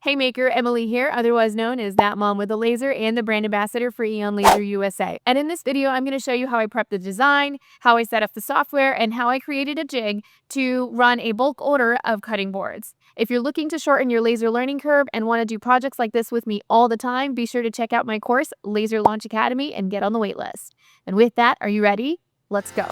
Hey Maker, Emily here, otherwise known as That Mom with a Laser and the brand ambassador for Eon Laser USA. And in this video, I'm going to show you how I prepped the design, how I set up the software, and how I created a jig to run a bulk order of cutting boards. If you're looking to shorten your laser learning curve and want to do projects like this with me all the time, be sure to check out my course, Laser Launch Academy, and get on the waitlist. And with that, are you ready? Let's go.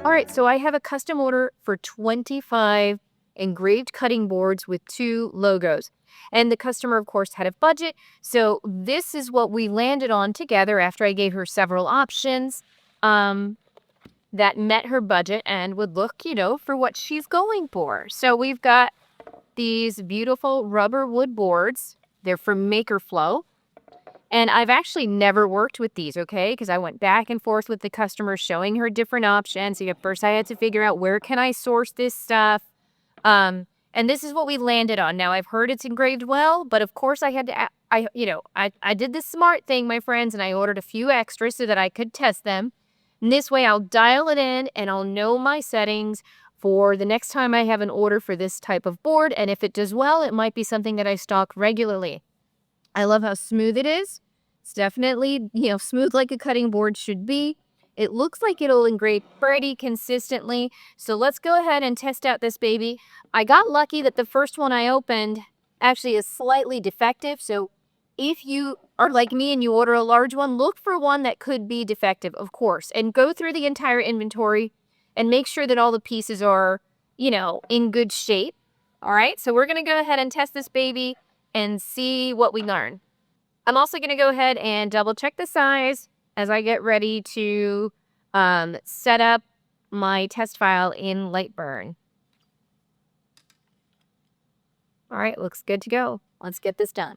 All right, so I have a custom order for 25 engraved cutting boards with 2 logos. And the customer, of course, had a budget. So this is what we landed on together after I gave her several options that met her budget and would look, for what she's going for. So we've got these beautiful rubber wood boards. They're from MakerFlow. And I've actually never worked with these, okay? Because I went back and forth with the customer showing her different options. So at first I had to figure out where can I source this stuff. And this is what we landed on. Now I've heard it's engraved well, but of course I had to, I did the smart thing, my friends, and I ordered a few extras so that I could test them. And this way I'll dial it in and I'll know my settings for the next time I have an order for this type of board. And if it does well, it might be something that I stock regularly. I love how smooth it is. It's definitely, smooth like a cutting board should be. It looks like it'll engrave pretty consistently. So let's go ahead and test out this baby. I got lucky that the first one I opened actually is slightly defective. So if you are like me and you order a large one, look for one that could be defective, of course, and go through the entire inventory and make sure that all the pieces are, in good shape. All right, so we're going to go ahead and test this baby and see what we learn. I'm also going to go ahead and double check the size as I get ready to set up my test file in Lightburn. All right, looks good to go. Let's get this done.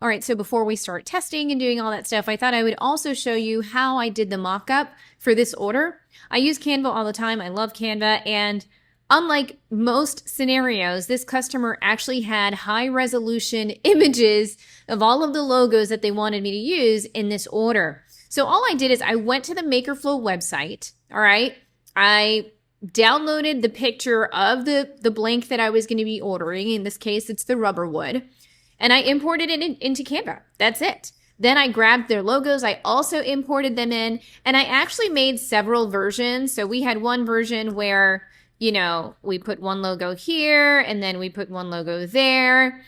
All right, so before we start testing and doing all that stuff, I thought I would also show you how I did the mock-up for this order. I use Canva all the time. I love Canva, and unlike most scenarios, this customer actually had high-resolution images of all of the logos that they wanted me to use in this order. So all I did is I went to the MakerFlow website, all right? I downloaded the picture of the blank that I was going to be ordering. In this case, it's the rubber wood. And I imported it into Canva. That's it. Then I grabbed their logos. I also imported them in. And I actually made several versions. So we had one version where, we put one logo here and then we put one logo there.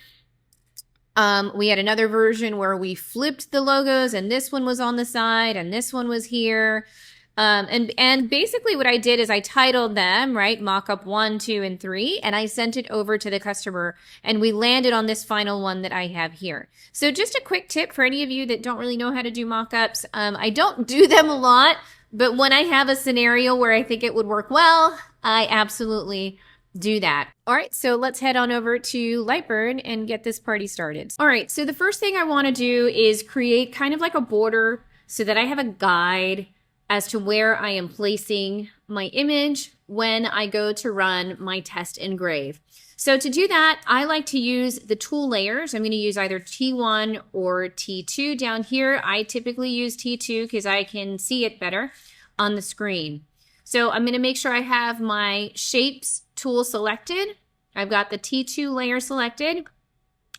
We had another version where we flipped the logos and this one was on the side and this one was here. And basically what I did is I titled them, right? Mockup 1, 2, and 3, and I sent it over to the customer and we landed on this final one that I have here. So just a quick tip for any of you that don't really know how to do mockups. I don't do them a lot, but when I have a scenario where I think it would work well, I absolutely do that. All right, so let's head on over to Lightburn and get this party started. All right, so the first thing I want to do is create kind of like a border so that I have a guide as to where I am placing my image when I go to run my test engrave. So to do that, I like to use the tool layers. I'm going to use either T1 or T2 down here. I typically use T2 because I can see it better on the screen. So I'm going to make sure I have my shapes tool selected. I've got the T2 layer selected,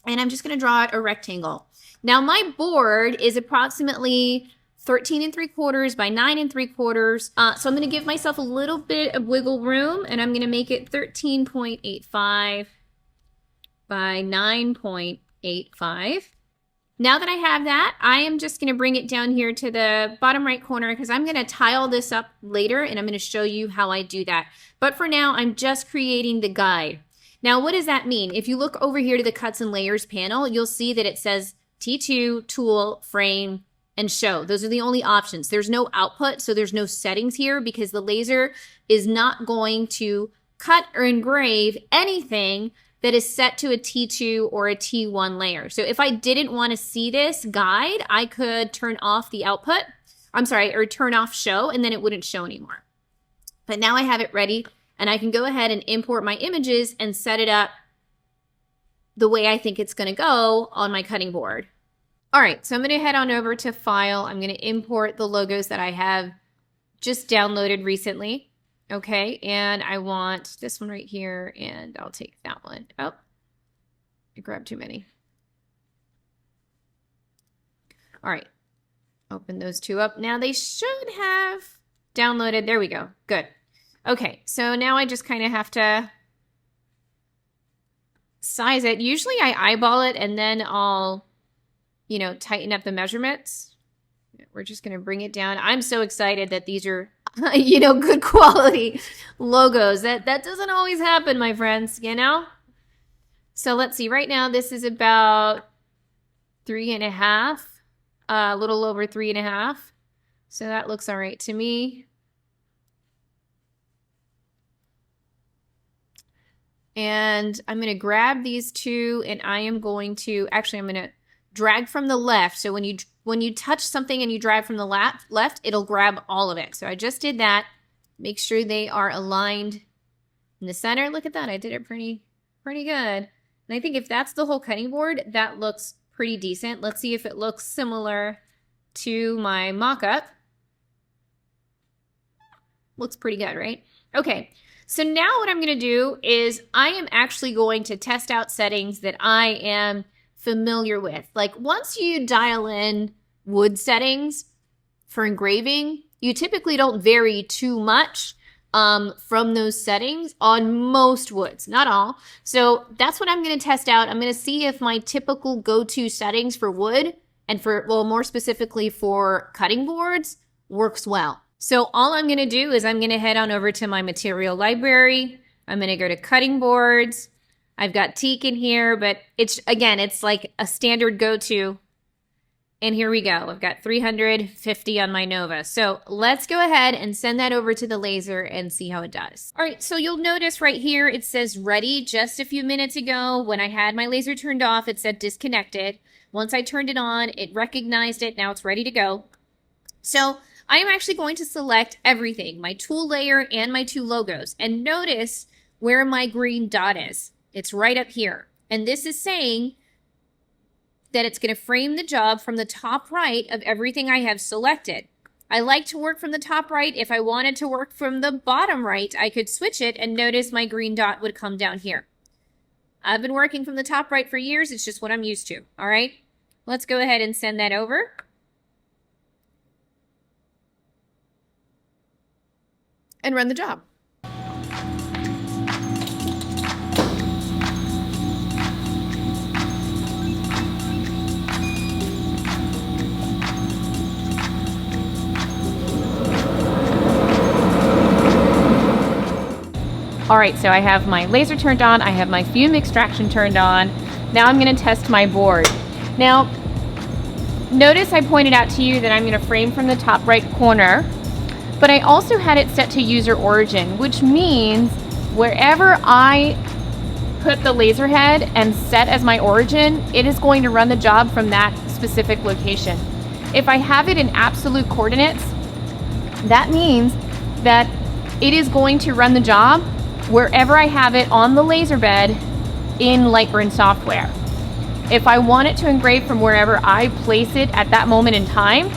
and I'm just going to draw out a rectangle. Now my board is approximately 13 3/4 by 9 3/4. So I'm going to give myself a little bit of wiggle room, and I'm going to make it 13.85 by 9.85. Now that I have that, I am just going to bring it down here to the bottom right corner because I'm going to tile this up later and I'm going to show you how I do that. But for now, I'm just creating the guide. Now, what does that mean? If you look over here to the cuts and layers panel, you'll see that it says T2, tool, frame, and show. Those are the only options. There's no output, so there's no settings here because the laser is not going to cut or engrave anything that is set to a T2 or a T1 layer. So if I didn't want to see this guide, I could turn off the output, or turn off show, and then it wouldn't show anymore. But now I have it ready, and I can go ahead and import my images and set it up the way I think it's going to go on my cutting board. All right, so I'm going to head on over to File. I'm going to import the logos that I have just downloaded recently. Okay, and I want this one right here, and I'll take that one. Oh, I grabbed too many. All right, open those two up. Now they should have downloaded. There we go. Good. Okay, so now I just kind of have to size it. Usually I eyeball it, and then I'll tighten up the measurements. We're just going to bring it down. I'm so excited that these are, good quality logos. That doesn't always happen, my friends, So let's see. Right now, this is about 3.5, a little over 3.5. So that looks all right to me. And I'm going to grab these two, and I am going to, I'm going to drag from the left. So when you touch something and you drag from the left, it'll grab all of it. So I just did that. Make sure they are aligned in the center. Look at that. I did it pretty good. And I think if that's the whole cutting board, that looks pretty decent. Let's see if it looks similar to my mock-up. Looks pretty good, right? Okay. So now what I'm going to do is I am actually going to test out settings that I am familiar with. Like once you dial in wood settings for engraving, you typically don't vary too much from those settings on most woods, not all. So that's what I'm going to test out. I'm going to see if my typical go-to settings for wood and more specifically for cutting boards works well. So all I'm going to do is I'm going to head on over to my material library. I'm going to go to cutting boards. I've got teak in here, but it's like a standard go-to. And here we go. I've got 350 on my Nova. So let's go ahead and send that over to the laser and see how it does. All right, so you'll notice right here, it says ready. Just a few minutes ago, when I had my laser turned off, it said disconnected. Once I turned it on, it recognized it. Now it's ready to go. So I am actually going to select everything, my tool layer and my two logos. And notice where my green dot is. It's right up here. And this is saying that it's going to frame the job from the top right of everything I have selected. I like to work from the top right. If I wanted to work from the bottom right, I could switch it and notice my green dot would come down here. I've been working from the top right for years. It's just what I'm used to. All right, let's go ahead and send that over. And run the job. All right, so I have my laser turned on, I have my fume extraction turned on. Now I'm gonna test my board. Now, notice I pointed out to you that I'm gonna frame from the top right corner, but I also had it set to user origin, which means wherever I put the laser head and set as my origin, it is going to run the job from that specific location. If I have it in absolute coordinates, that means that it is going to run the job wherever I have it on the laser bed in Lightburn software. If I want it to engrave from wherever I place it at that moment in time,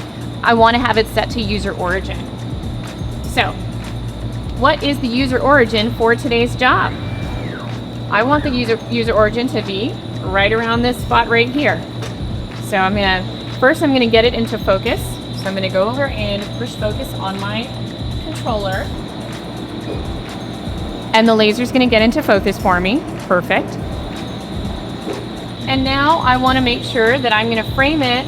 I want to have it set to user origin. So, what is the user origin for today's job? I want the user origin to be right around this spot right here. So I'm gonna get it into focus. So I'm gonna go over and push focus on my controller. And the laser's gonna get into focus for me. Perfect. And now I wanna make sure that I'm gonna frame it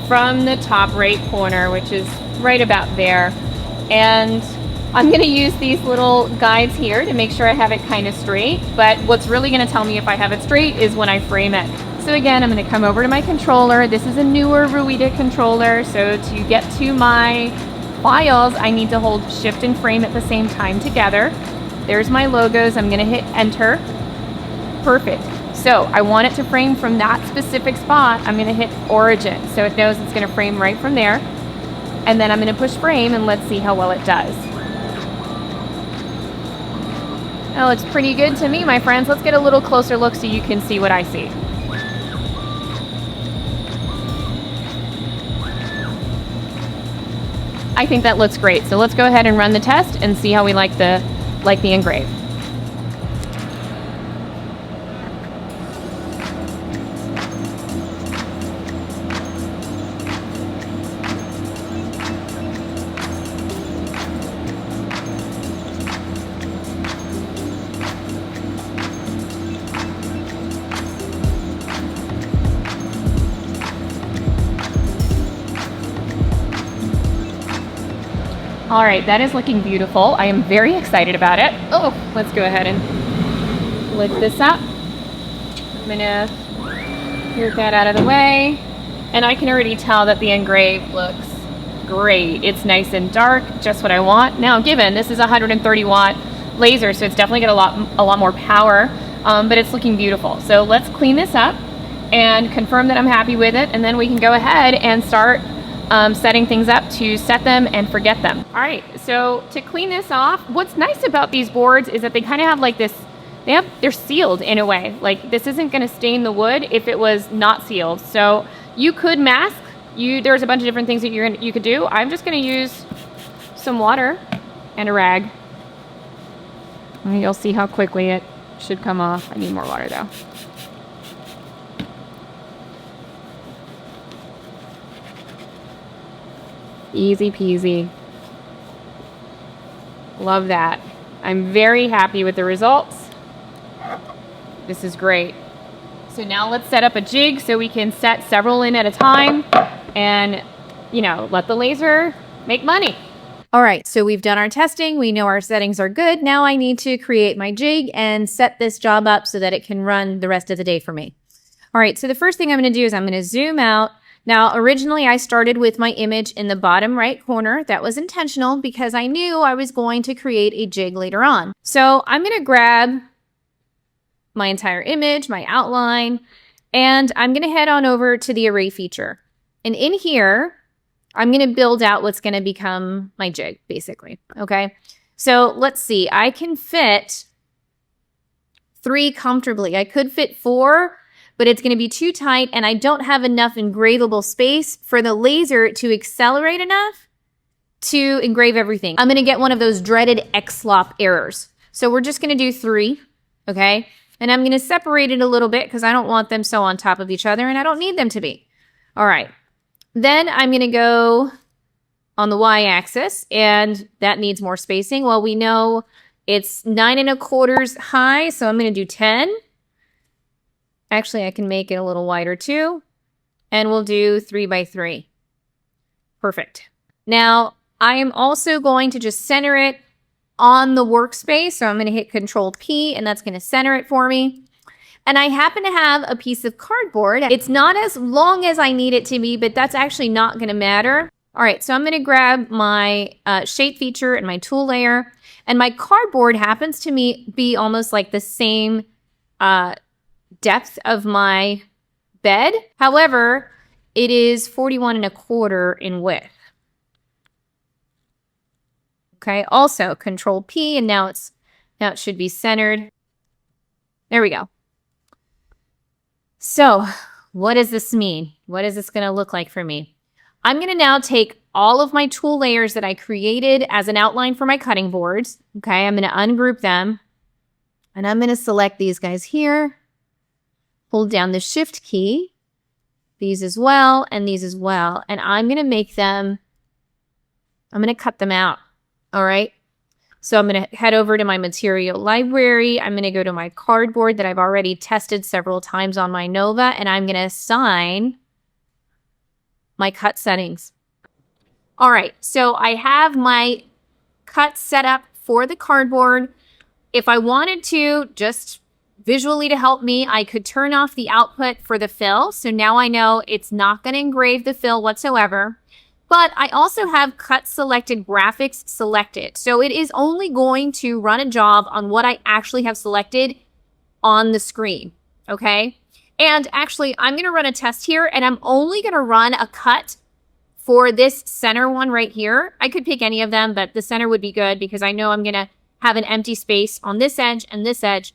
from the top right corner, which is right about there. And I'm gonna use these little guides here to make sure I have it kind of straight, but what's really gonna tell me if I have it straight is when I frame it. So again, I'm gonna come over to my controller. This is a newer Ruida controller, so to get to my files, I need to hold shift and frame at the same time together. There's my logos, I'm gonna hit enter. Perfect. So I want it to frame from that specific spot. I'm gonna hit origin, so it knows it's gonna frame right from there. And then I'm gonna push frame and let's see how well it does. That looks pretty good to me, my friends. Let's get a little closer look so you can see what I see. I think that looks great. So let's go ahead and run the test and see how we like the engrave. All right, that is looking beautiful. I am very excited about it. Oh, let's go ahead and lift this up. I'm gonna get that out of the way. And I can already tell that the engrave looks great. It's nice and dark, just what I want. Now, given this is a 130 watt laser, so it's definitely got a lot more power, but it's looking beautiful. So let's clean this up and confirm that I'm happy with it, and then we can go ahead and start setting things up to set them and forget them. All right, so to clean this off, what's nice about these boards is that they kind of have like this, they're sealed in a way. Like this isn't gonna stain the wood if it was not sealed. So you could mask, there's a bunch of different things that you could do. I'm just gonna use some water and a rag. And you'll see how quickly it should come off. I need more water though. Easy peasy. Love that. I'm very happy with the results. This is great. So now let's set up a jig so we can set several in at a time and, you know, let the laser make money. All right, so we've done our testing. We know our settings are good. Now I need to create my jig and set this job up so that it can run the rest of the day for me. All right, so the first thing I'm going to do is I'm going to zoom out. Now, originally I started with my image in the bottom right corner. That was intentional because I knew I was going to create a jig later on. So I'm going to grab my entire image, my outline, and I'm going to head on over to the array feature. And in here, I'm going to build out what's going to become my jig, basically. Okay, so let's see. I can fit 3 comfortably. I could fit 4, but it's going to be too tight and I don't have enough engravable space for the laser to accelerate enough to engrave everything. I'm going to get one of those dreaded X-slop errors. So we're just going to do 3, okay? And I'm going to separate it a little bit because I don't want them so on top of each other and I don't need them to be. All right. Then I'm going to go on the Y-axis and that needs more spacing. Well, we know it's 9 1/4 high, so I'm going to do 10. Actually, I can make it a little wider too. And we'll do 3 by 3. Perfect. Now, I am also going to just center it on the workspace. So I'm going to hit Control-P and that's going to center it for me. And I happen to have a piece of cardboard. It's not as long as I need it to be, but that's actually not going to matter. All right, so I'm going to grab my shape feature and my tool layer. And my cardboard happens to be almost like the same depth of my bed. However, it is 41 1/4 in width. Okay, also Control-P and now it should be centered. There we go. So what does this mean? What is this going to look like for me? I'm going to now take all of my tool layers that I created as an outline for my cutting boards. Okay, I'm going to ungroup them and I'm going to select these guys here. Hold down the Shift key, these as well, and these as well. And I'm going to cut them out. All right. So I'm going to head over to my material library. I'm going to go to my cardboard that I've already tested several times on my Nova, and I'm going to assign my cut settings. All right. So I have my cut set up for the cardboard. If I wanted to, just visually to help me, I could turn off the output for the fill. So now I know it's not going to engrave the fill whatsoever. But I also have cut selected graphics selected. So it is only going to run a job on what I actually have selected on the screen. Okay. And actually, I'm going to run a test here, and I'm only going to run a cut for this center one right here. I could pick any of them, but the center would be good because I know I'm going to have an empty space on this edge and this edge.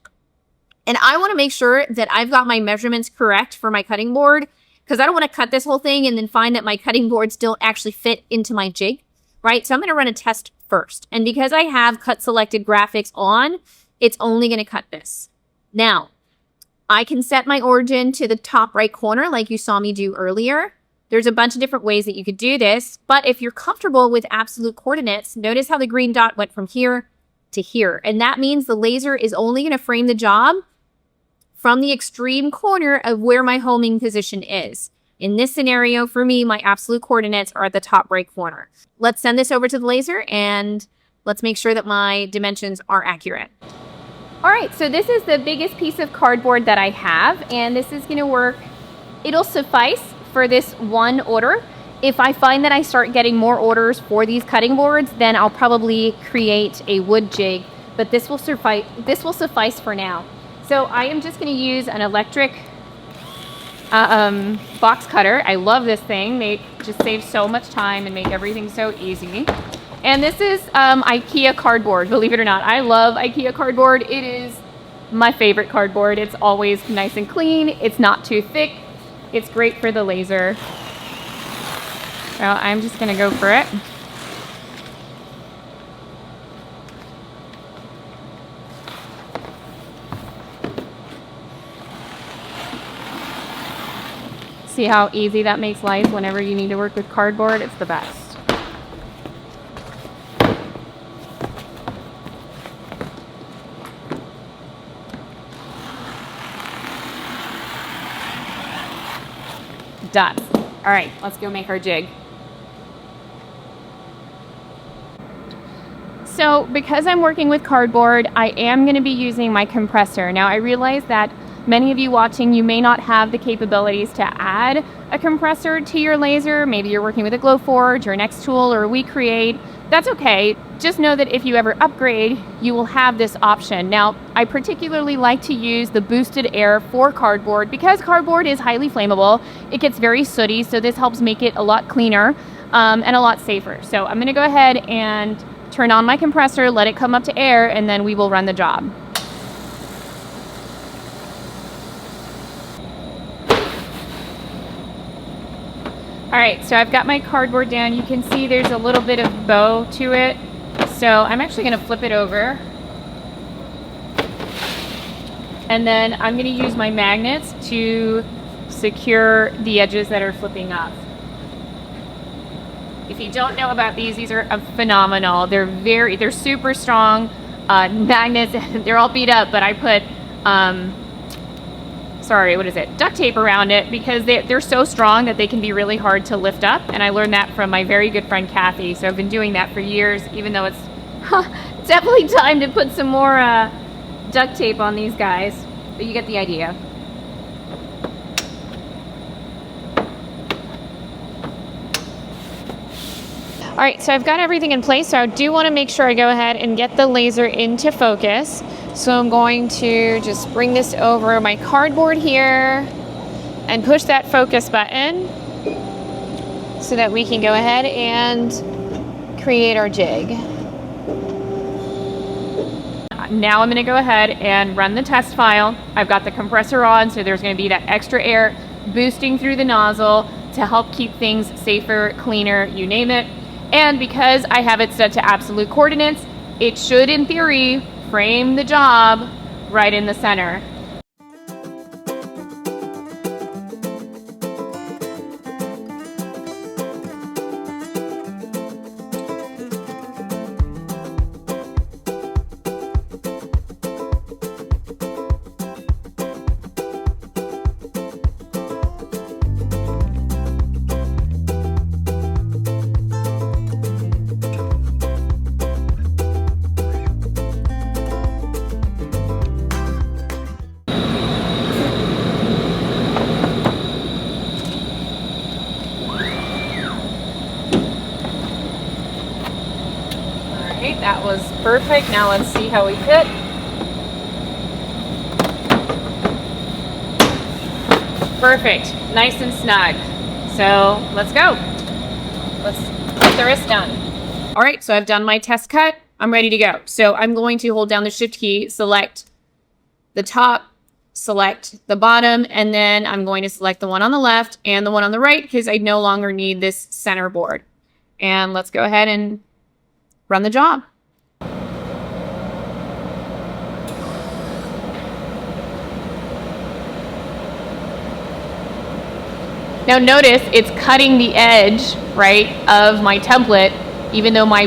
And I want to make sure that I've got my measurements correct for my cutting board, because I don't want to cut this whole thing and then find that my cutting boards don't actually fit into my jig, right? So I'm going to run a test first. And because I have cut selected graphics on, it's only going to cut this. Now, I can set my origin to the top right corner like you saw me do earlier. There's a bunch of different ways that you could do this, but if you're comfortable with absolute coordinates, notice how the green dot went from here to here. And that means the laser is only going to frame the job from the extreme corner of where my homing position is. In this scenario, for me, my absolute coordinates are at the top right corner. Let's send this over to the laser and let's make sure that my dimensions are accurate. All right, so this is the biggest piece of cardboard that I have, and this is gonna work. It'll suffice for this one order. If I find that I start getting more orders for these cutting boards, then I'll probably create a wood jig, but this will suffice for now. So I am just gonna use an electric box cutter. I love this thing. They just save so much time and make everything so easy. And this is IKEA cardboard, believe it or not. I love IKEA cardboard. It is my favorite cardboard. It's always nice and clean. It's not too thick. It's great for the laser. So I'm just gonna go for it. See how easy that makes life whenever you need to work with cardboard? It's the best. Done. All right, let's go make our jig. So because I'm working with cardboard, I am going to be using my compressor. Now I realize that many of you watching, you may not have the capabilities to add a compressor to your laser. Maybe you're working with a Glowforge or an X tool or a WeCreate. That's okay. Just know that if you ever upgrade, you will have this option. Now, I particularly like to use the boosted air for cardboard because cardboard is highly flammable. It gets very sooty, so this helps make it a lot cleaner and a lot safer. So I'm gonna go ahead and turn on my compressor, let it come up to air, and then we will run the job. All right, so I've got my cardboard down. You can see there's a little bit of bow to it. So I'm actually gonna flip it over. And then I'm gonna use my magnets to secure the edges that are flipping up. If you don't know about these are phenomenal. They're super strong magnets. They're all beat up, but I put, duct tape around it because they're so strong that they can be really hard to lift up. And I learned that from my very good friend Kathy. So I've been doing that for years, even though it's definitely time to put some more duct tape on these guys. But you get the idea. All right, so I've got everything in place. So I do want to make sure I go ahead and get the laser into focus. So I'm going to just bring this over my cardboard here and push that focus button so that we can go ahead and create our jig. Now I'm going to go ahead and run the test file. I've got the compressor on, so there's going to be that extra air boosting through the nozzle to help keep things safer, cleaner, you name it. And because I have it set to absolute coordinates, it should, in theory, frame the job right in the center. that was perfect. Now let's see how we fit. Perfect, nice and snug. So let's go. Let's get the wrist done. All right, so I've done my test cut. I'm ready to go. So I'm going to hold down the shift key, select the top, select the bottom, and then I'm going to select the one on the left and the one on the right because I no longer need this center board. And let's go ahead and run the job. Now notice it's cutting the edge, right, of my template, even though my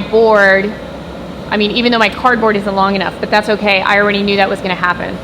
cardboard isn't long enough, but that's okay. I already knew that was going to happen.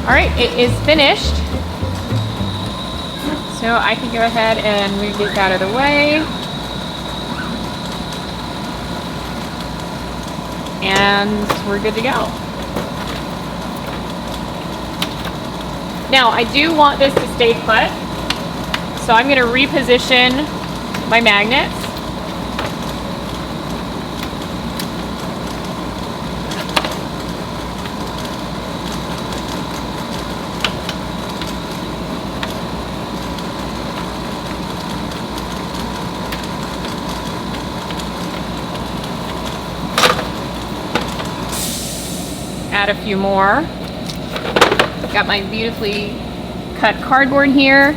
All right, it is finished. So I can go ahead and move this out of the way. And we're good to go. Now I do want this to stay put. So I'm gonna reposition my magnets. Add a few more. Got my beautifully cut cardboard here,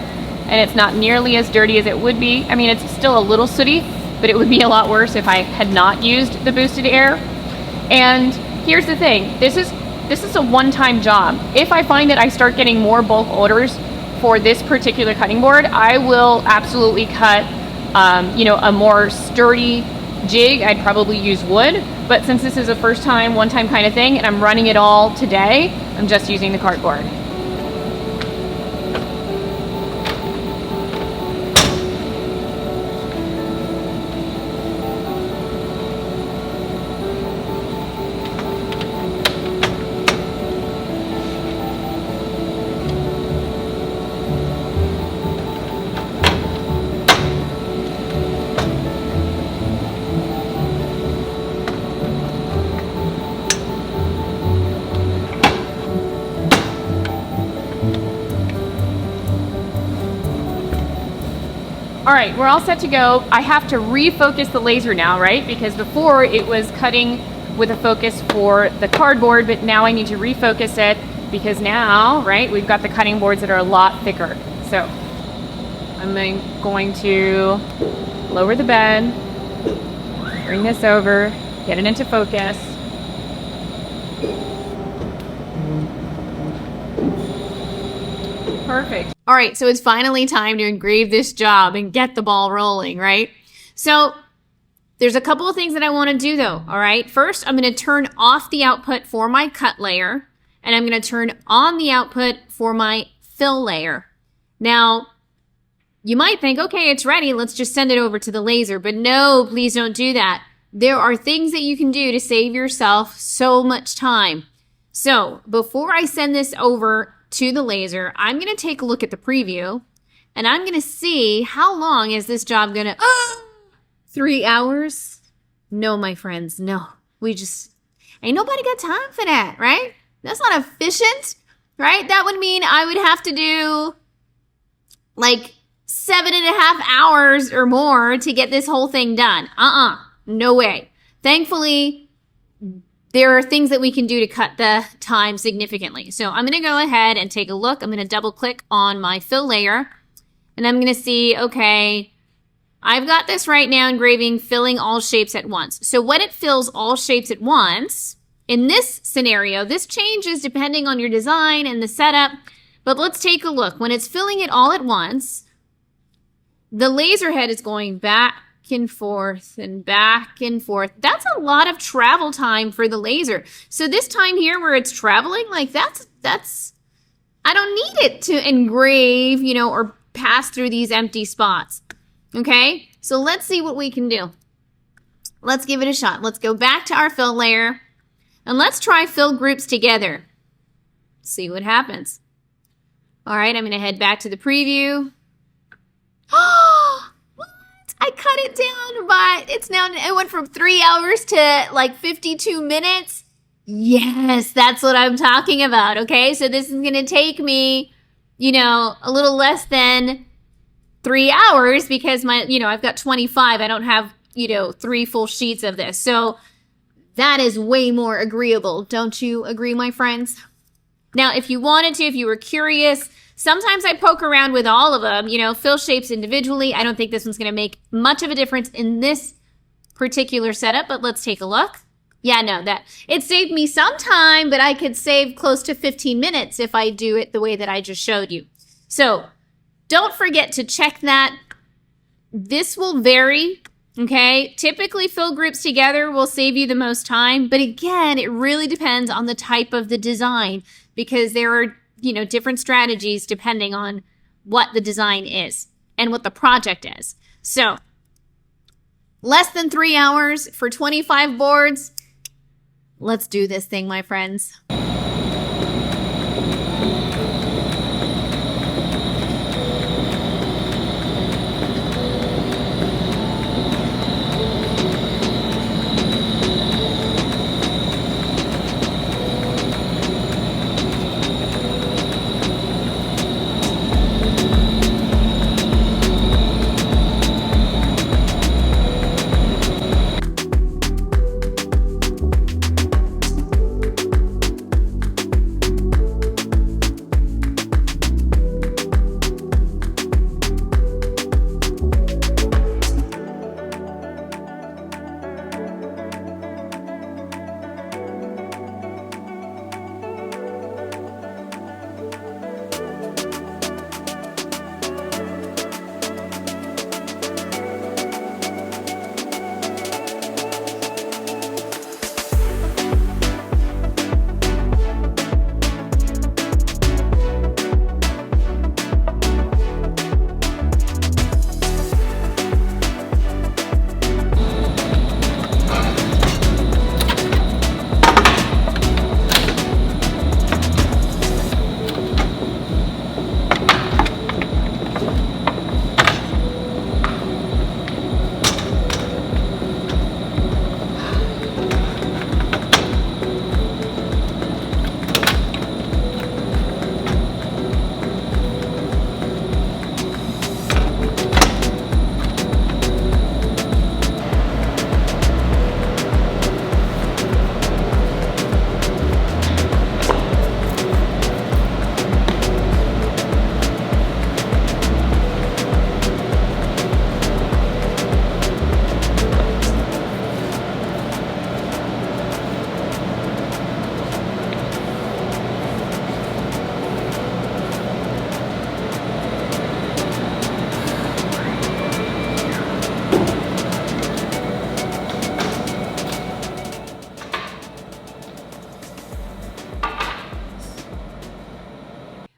and it's not nearly as dirty as it would be. I mean, it's still a little sooty, but it would be a lot worse if I had not used the boosted air. And here's the thing, this is a one-time job. If I find that I start getting more bulk orders for this particular cutting board, I will absolutely cut a more sturdy jig. I'd probably use wood, but since this is a first time, one time kind of thing, and I'm running it all today, I'm just using the cardboard. All right, we're all set to go. I have to refocus the laser now, right? Because before it was cutting with a focus for the cardboard, but now I need to refocus it because now, right, we've got the cutting boards that are a lot thicker. So I'm going to lower the bed, bring this over, get it into focus. Perfect. All right, so it's finally time to engrave this job and get the ball rolling, right? So there's a couple of things that I want to do though, all right? First, I'm going to turn off the output for my cut layer, and I'm going to turn on the output for my fill layer. Now, you might think, okay, it's ready, let's just send it over to the laser, but no, please don't do that. There are things that you can do to save yourself so much time. So before I send this over to the laser, I'm going to take a look at the preview, and I'm going to see how long is this job going to, 3 hours? No, my friends, no. Ain't nobody got time for that, right? That's not efficient, right? That would mean I would have to do like 7.5 hours or more to get this whole thing done. No way. Thankfully, there are things that we can do to cut the time significantly. So I'm going to go ahead and take a look. I'm going to double click on my fill layer, and I'm going to see, okay, I've got this right now engraving filling all shapes at once. So when it fills all shapes at once, in this scenario, this changes depending on your design and the setup, but let's take a look. When it's filling it all at once, the laser head is going back and forth and back and forth. That's a lot of travel time for the laser. So this time here where it's traveling, like that's, I don't need it to engrave, you know, or pass through these empty spots. Okay, so let's see what we can do. Let's give it a shot. Let's go back to our fill layer and let's try fill groups together. See what happens. All right, I'm gonna head back to the preview. Oh, what? I cut it down, but it's now, it went from 3 hours to like 52 minutes. Yes, that's what I'm talking about, okay? So this is gonna take me, you know, a little less than 3 hours because my, you know, I've got 25. I don't have, you know, 3 full sheets of this. So that is way more agreeable. Don't you agree, my friends? Now, if you wanted to, if you were curious, sometimes I poke around with all of them, you know, fill shapes individually. I don't think this one's going to make much of a difference in this particular setup, but let's take a look. Yeah, no, that it saved me some time, but I could save close to 15 minutes if I do it the way that I just showed you. So don't forget to check that. This will vary. Okay, typically fill groups together will save you the most time, but again, it really depends on the type of the design because there are, you know, different strategies depending on what the design is and what the project is. So, less than 3 hours for 25 boards. Let's do this thing, my friends.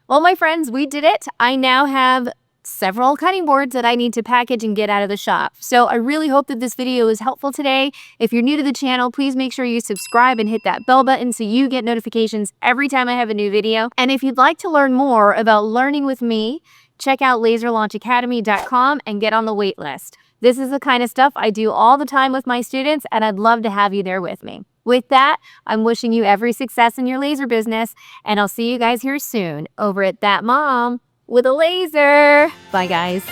Well, my friends, we did it. I now have several cutting boards that I need to package and get out of the shop. So I really hope that this video was helpful today. If you're new to the channel, please make sure you subscribe and hit that bell button so you get notifications every time I have a new video. And if you'd like to learn more about learning with me, check out laserlaunchacademy.com and get on the wait list. This is the kind of stuff I do all the time with my students, and I'd love to have you there with me. With that, I'm wishing you every success in your laser business, and I'll see you guys here soon over at That Mom with a Laser. Bye, guys.